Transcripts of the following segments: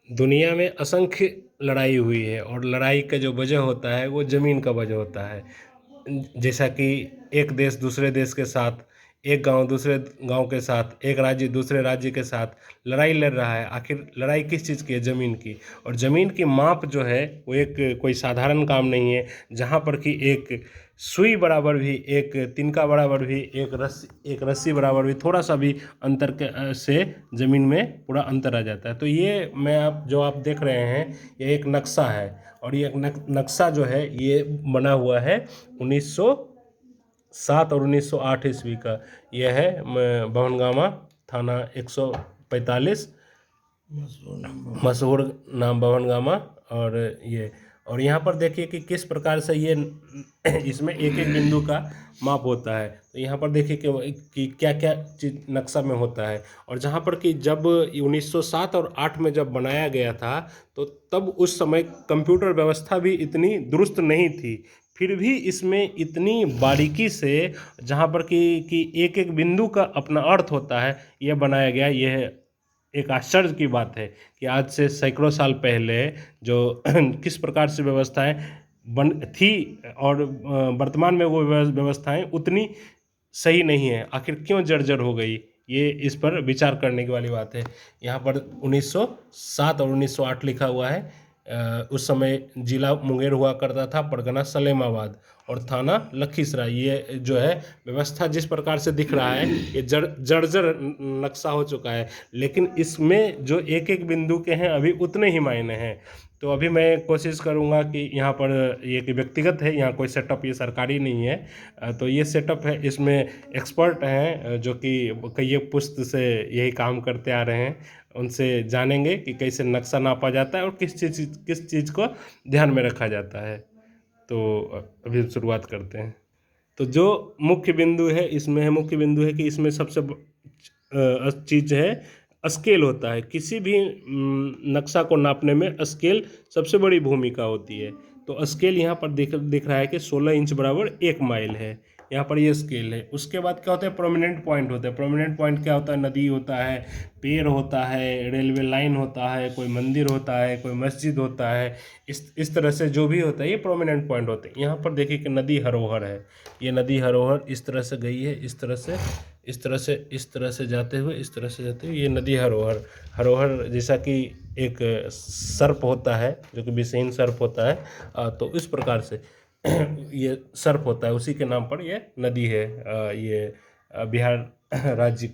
दुनिया में असंख्य लड़ाई हुई है और लड़ाई का जो वजह होता है वो ज़मीन का वजह होता है। जैसा कि एक देश दूसरे देश के साथ, एक गांव दूसरे गांव के साथ, एक राज्य दूसरे राज्य के साथ लड़ाई लड़ रहा है। आखिर लड़ाई किस चीज़ की है? ज़मीन की। और ज़मीन की माप जो है वो एक कोई साधारण काम नहीं है, जहाँ पर कि एक सुई बराबर भी, एक तिनका बराबर भी, एक रस्सी बराबर भी थोड़ा सा भी अंतर से ज़मीन में पूरा अंतर आ जाता है। तो ये जो आप देख रहे हैं, ये एक नक्शा है। और ये नक्शा जो है ये बना हुआ है 1907 और 1908 ईस्वी का। यह है भवनगामा थाना 145, मशहूर नाम भवनगामा। और ये, और यहाँ पर देखिए कि किस प्रकार से ये इसमें एक एक बिंदु का माप होता है। तो यहाँ पर देखिए कि क्या क्या चीज नक्शा में होता है। और जहाँ पर कि जब 1907 और 8 में जब बनाया गया था, तो तब उस समय कंप्यूटर व्यवस्था भी इतनी दुरुस्त नहीं थी। फिर भी इसमें इतनी बारीकी से, जहाँ पर कि एक एक बिंदु का अपना अर्थ होता है, यह बनाया गया। यह एक आश्चर्य की बात है कि आज से सैकड़ों साल पहले जो किस प्रकार से व्यवस्थाएं बन थी, और वर्तमान में वो व्यवस्थाएं उतनी सही नहीं है। आखिर क्यों जर्जर हो गई? ये इस पर विचार करने की वाली बात है। यहाँ पर 1907 और 1908 लिखा हुआ है। उस समय जिला मुंगेर हुआ करता था, परगना सलेमाबाद, और थाना लखीसराय। ये जो है व्यवस्था जिस प्रकार से दिख रहा है, ये जर्जर नक्शा हो चुका है। लेकिन इसमें जो एक एक बिंदु के हैं अभी उतने ही मायने हैं। तो अभी मैं कोशिश करूंगा कि यहाँ पर, ये कि व्यक्तिगत है, यहाँ कोई सेटअप ये सरकारी नहीं है। तो ये सेटअप है, इसमें एक्सपर्ट हैं जो कि कई पुस्त से यही काम करते आ रहे हैं। उनसे जानेंगे कि कैसे नक्शा नापा जाता है और किस चीज़ को ध्यान में रखा जाता है। तो अभी शुरुआत करते हैं। तो जो मुख्य बिंदु है इसमें है, मुख्य बिंदु है कि इसमें सबसे चीज़ है, स्केल होता है। किसी भी नक्शा को नापने में स्केल सबसे बड़ी भूमिका होती है। तो स्केल यहाँ पर दिख रहा है कि 16 इंच बराबर 1 माइल है। यहाँ पर ये स्केल है। उसके बाद क्या होता है? प्रोमिनेंट पॉइंट होता है। प्रोमिनेंट पॉइंट क्या होता है? नदी होता है, पेड़ होता है, रेलवे लाइन होता है, कोई मंदिर होता है, कोई मस्जिद होता है। इस तरह से जो भी होता है ये प्रोमिनेंट पॉइंट होते हैं। यहाँ पर देखिए कि नदी हरोहर है। ये नदी हरोहर इस तरह से गई है, इस तरह से, इस तरह से, इस तरह से जाते हुए, इस तरह से जाते हुए ये नदी हरोहर। हरोहर जैसा कि एक सर्प होता है, जो कि विषहीन सर्प होता है, तो इस प्रकार से ये सर्प होता है, उसी के नाम पर ये नदी है। ये बिहार राज्य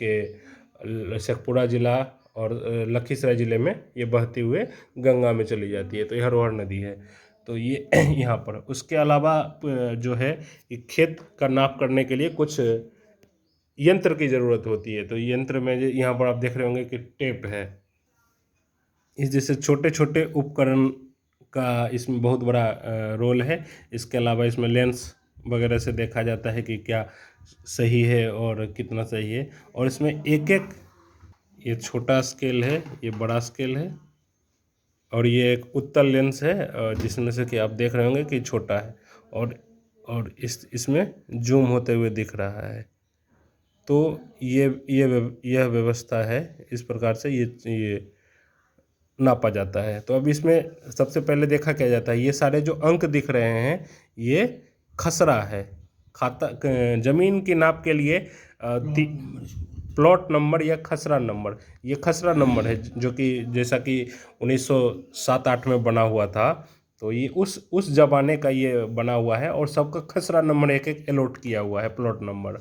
के शेखपुरा जिला और लखीसराय ज़िले में ये बहती हुए गंगा में चली जाती है। तो ये हरोहर नदी है। तो ये यहाँ पर उसके अलावा जो है कि खेत का नाप करने के लिए कुछ यंत्र की ज़रूरत होती है। तो यंत्र में यहाँ पर आप देख रहे होंगे कि टेप है। इस जैसे छोटे छोटे उपकरण का इसमें बहुत बड़ा रोल है। इसके अलावा इसमें लेंस वगैरह से देखा जाता है कि क्या सही है और कितना सही है। और इसमें एक एक, ये छोटा स्केल है, ये बड़ा स्केल है, और ये एक उत्तल लेंस है, जिसमें से कि आप देख रहे होंगे कि छोटा है, और इसमें जूम होते हुए दिख रहा है। तो यह व्यवस्था है। इस प्रकार से ये नापा जाता है। तो अब इसमें सबसे पहले देखा क्या जाता है, ये सारे जो अंक दिख रहे हैं ये खसरा है। जमीन की नाप के लिए प्लॉट नंबर या खसरा नंबर, ये खसरा नंबर है, जो कि जैसा कि 1907-8 में बना हुआ था। तो ये उस जमाने का ये बना हुआ है, और सबका खसरा नंबर एक एक अलॉट किया हुआ है, प्लॉट नंबर।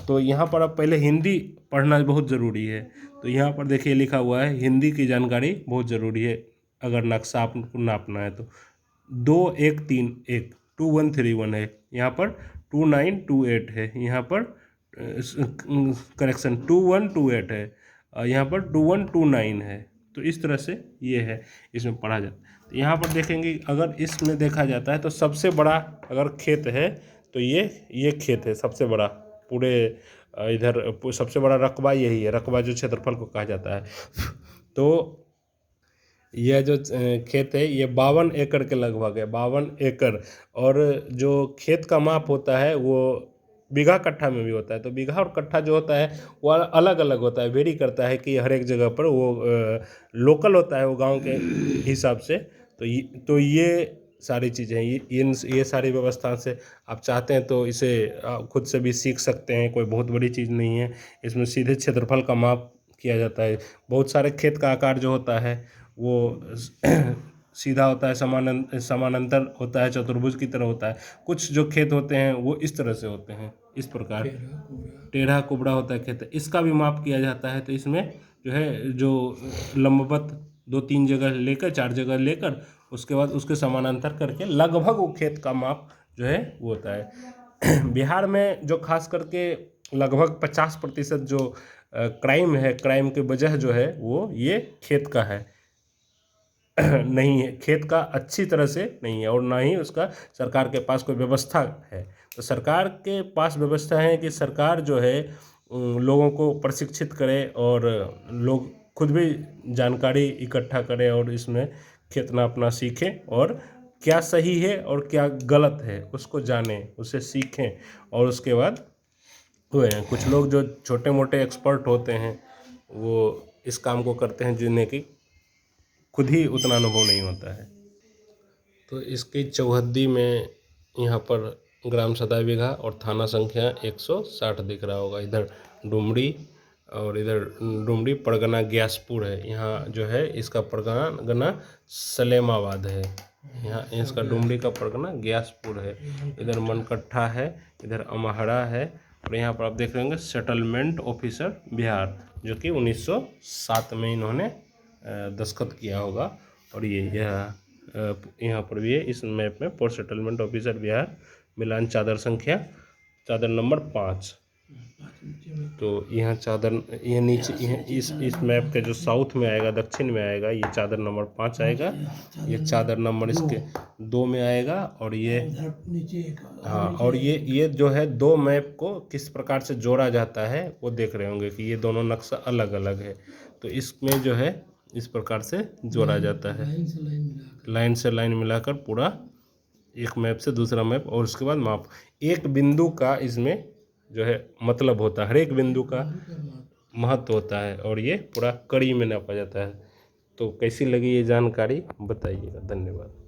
तो यहाँ पर अब पहले हिंदी पढ़ना बहुत ज़रूरी है। तो यहाँ पर देखिए लिखा हुआ है, हिंदी की जानकारी बहुत ज़रूरी है अगर नक्शा आपको नापना है तो। 2131 2131 है, यहाँ पर 2928 है, यहाँ पर करेक्शन 2128 है, यहाँ पर 2129 है। तो इस तरह से ये है, इसमें पढ़ा जाता है। तो यहाँ पर देखेंगे, अगर इसमें देखा जाता है तो सबसे बड़ा अगर खेत है तो ये खेत है सबसे बड़ा पूरे इधर। सबसे बड़ा रकबा यही है, रकबा जो क्षेत्रफल को कहा जाता है। तो यह जो खेत है ये 52 एकड़ के लगभग है, 52 एकड़। और जो खेत का माप होता है वो बीघा कट्ठा में भी होता है। तो बीघा और कट्ठा जो होता है वो अलग अलग होता है, वेरी करता है कि हर एक जगह पर वो लोकल होता है वो गांव के हिसाब से। तो ये सारी चीज़ें हैं, ये सारी व्यवस्था से आप चाहते हैं तो इसे खुद से भी सीख सकते हैं, कोई बहुत बड़ी चीज़ नहीं है। इसमें सीधे क्षेत्रफल का माप किया जाता है। बहुत सारे खेत का आकार जो होता है वो सीधा होता है, समानांतर होता है, चतुर्भुज की तरह होता है। कुछ जो खेत होते हैं वो इस तरह से होते हैं, इस प्रकार टेढ़ा कुबड़ा होता है खेत, इसका भी माप किया जाता है। तो इसमें जो है जो लंबवत 2-3 जगह लेकर 4 जगह लेकर उसके बाद उसके समानांतर करके लगभग वो खेत का माप जो है वो होता है। बिहार में जो खास करके लगभग 50% जो क्राइम है, क्राइम की वजह जो है वो ये खेत का है। नहीं है, खेत का अच्छी तरह से नहीं है, और ना ही उसका सरकार के पास कोई व्यवस्था है। तो सरकार के पास व्यवस्था है कि सरकार जो है लोगों को प्रशिक्षित करे और लोग खुद भी जानकारी इकट्ठा करें और इसमें खेत नापना सीखें, और क्या सही है और क्या गलत है उसको जानें, उसे सीखें, और उसके बाद हुए हैं कुछ लोग जो छोटे मोटे एक्सपर्ट होते हैं वो इस काम को करते हैं जिन्हें कि खुद ही उतना अनुभव नहीं होता है। तो इसकी चौहद्दी में यहाँ पर ग्राम सदा बीघा और थाना संख्या 160 दिख रहा होगा। इधर डुमरी और इधर डुमरी परगना ग्यासपुर है। यहाँ जो है इसका परगना सलेमाबाद है। यहाँ इसका डुमरी का परगना ग्यासपुर है। इधर मनकट्ठा है, इधर अमहरा है, और यहाँ पर आप देख रहे होंगे सेटलमेंट ऑफिसर बिहार, जो कि 1907 में इन्होंने दस्तखत किया होगा। और ये यहाँ पर भी है इस मैप में, पोस्ट सेटलमेंट ऑफिसर बिहार, मिलान चादर संख्या, चादर नंबर 5। तो यहाँ चादर, ये नीचे इस मैप के जो साउथ में आएगा, दक्षिण में आएगा, ये चादर नंबर 5 आएगा। ये चादर नंबर इसके 2 में आएगा। और ये हाँ, और ये जो है 2 मैप को किस प्रकार से जोड़ा जाता है वो देख रहे होंगे कि ये दोनों नक्शा अलग अलग है। तो इसमें जो है इस प्रकार से जोड़ा जाता है, लाइन से लाइन मिलाकर पूरा एक मैप से दूसरा मैप, और उसके बाद माप। एक बिंदु का इसमें जो है मतलब होता है, हर एक बिंदु का महत्व होता है, और ये पूरा कड़ी में नापा जाता है। तो कैसी लगी ये जानकारी बताइएगा। धन्यवाद।